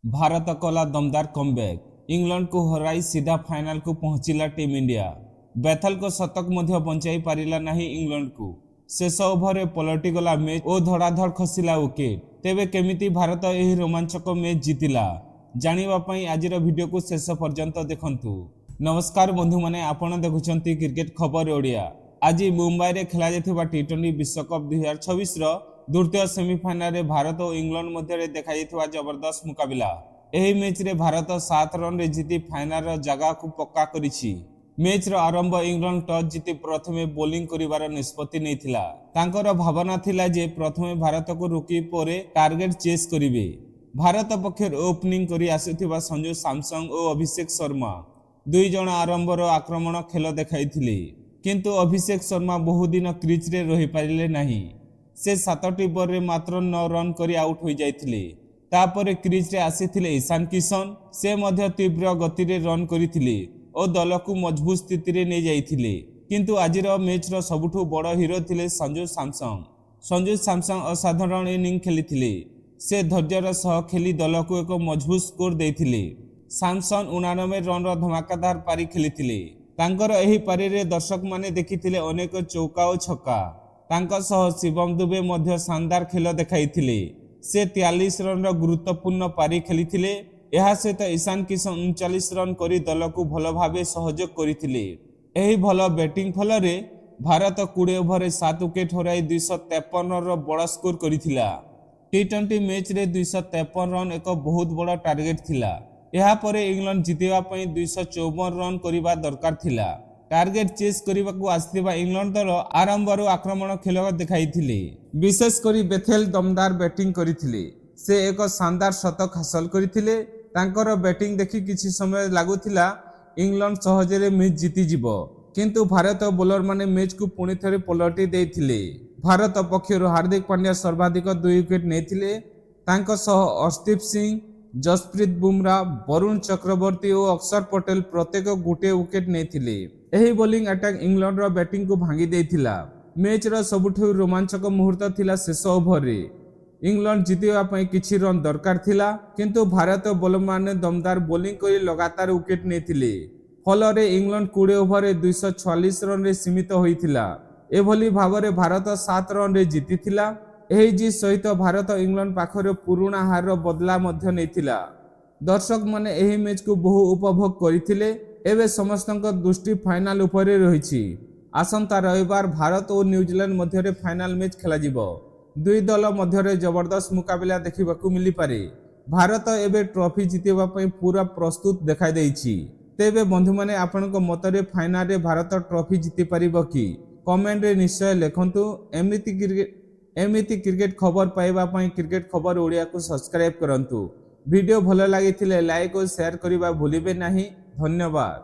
भारत कला दमदार comeback. England को हराई सीधा फाइनल को पहुंचला टीम इंडिया। बेथल को शतक मध्य बंचाई पारिला नहीं इंग्लैंड को। शेष ओभर पलटि गला मैच और धड़ाधड़ खसिला विकेट। तेबे केमिति भारत यह रोमांचक मैच जीतिला जानिबा पई आजिर वीडियो को शेष पर्यंत देखंतु। नमस्कार बंधु माने, आपण देखुछंती क्रिकेट खबर ओडिया। आज मुंबई रे खेला जायथिबा टी20 विश्वकप 2026 रो द्वितीय सेमीफाइनल रे भारत और इंग्लैंड मध्य देखा जायथिबा जबरदस्त मुकाबला। एही मैच रे भारत 7 रन रे जीति फाइनल रो जगह को पक्का करिछि। मैच रो आरंभ इंग्लैंड टॉस जीति प्रथमे बोलिंग करिवार निष्पत्ति नैथिला। तांकर भावना थिला जे प्रथमे भारत को रोकी परे टार्गेट चेस करिवे। भारत पक्षर ओपनिंग करी आसिथिबा संजू सैमसन और अभिषेक शर्मा दुई जण आरंभर आक्रमण खेल देखाइथिले, किंतु अभिषेक शर्मा बहुदिन क्रिज रे रही पारिले नहीं। से 7टी बॉल रे मात्र 9 रन करी आउट हो जाइथिले। तापर क्रिज रे आसीथिले ईशान किशन। से मध्य तीव्र गति रे रन करिथिले और दल को मजबूत स्थिति रे नै जाइथिले। किंतु आजिर मैच रो सबुठु बड़ हीरो थिले संजू सैमसन। संजू सैमसन असाधारण इनिंग खेलिथिले। से धैर्यर सह खेली दल को एक मजबूत स्कोर देथिले। सैमसन 89 रन रो धमाकादार पारी खेलिथिले। तांकर एही पारी रे दर्शक माने देखिथिले अनेक चौका और छक्का। तांका सह शिवम दुबे मध्य शानदार खेल देखाइथिले। से 43 रन रो गुरुत्वपूर्ण पारी खेलिथिले। एहा सहित ईशान किशन 39 रन करी दल को भल भावे सहयोग करिथिले। एही भल बैटिंग फल रे भारत 20 ओभर 7 विकेट हराई 253 रन रो बड़ स्कोर करिथिला। टी20 मैच रे 253 रन एक बहुत बड़ टार्गेट थिला। एहा परे इंग्लैंड जितेबा पई 254 रन करिबा दरकार थिला। टार्गेट चेस करने आसथिबा इंग्लैंड दल आरंभर आक्रमण खेल देखाइथिले। विशेष करी बेथेल दमदार बैटिंग करिथिले। से एक शानदार शतक हासिल करिथिले। तांकर बैटिंग देखि किछि समय लागुथिला इंग्लैंड सहजरे मैच जीति जिवो, किंतु भारत बोलर माने मैच को पुणी थरे पलटि देथिले। भारत पक्षर हार्दिक पांड्या सर्वाधिक 2 विकेट नेथिले। तांको सह अर्शदीप सिंह, जसप्रीत बुमराह, वरुण चक्रवर्ती और अक्षर पटेल प्रत्येक गोटे विकेट नेथिले। एही बोलिंग अटैक इंग्लैंड रो बैटिंग को भांगी देथिला। मैच रो सबुठु रोमांचक मुहूर्त थिला शेष ओभर रे। इंग्लैंड जितिबा पई किछि रन दरकार थिला, किंतु भारत बोलर माने दमदार बोलिंग करी लगातार विकेट नेथिले। फल रे इंग्लैंड 20 ओभर 246 रन रे सीमित होइथिला। एभली भावरे भारत 7 रन रे जीतिथिला। एही जी सहित भारत इंग्लैंड पाखरे पुराना हार बदला मध्य नेथिला। दर्शक माने एही मैच को बहु उपभोग करिथिले। एबे समस्तक दृष्टि फाइनल उपरे रहिछि। आसंता रविवार भारत और न्यूजीलैंड मध्य फाइनल मैच खेला जिवो। दुई दल मध्य जबरदस्त मुकाबला देखिबाकू मिली पारे। भारत एबे ट्रॉफी जितेबा पई पूरा प्रस्तुत देखा देइछि। तेबे बंधु माने आपनक मतरे फाइनल रे भारत ट्रॉफी जिति पारिबो कि कमेंट रे निश्चय लिखंतु। एमिति क्रिकेट खबर पाइबा पई क्रिकेट खबर ओडिया को सब्सक्राइब करंतु। वीडियो भल लागिथिले लाइक और शेयर करिबा भूलिबे नाही। धन्यवाद।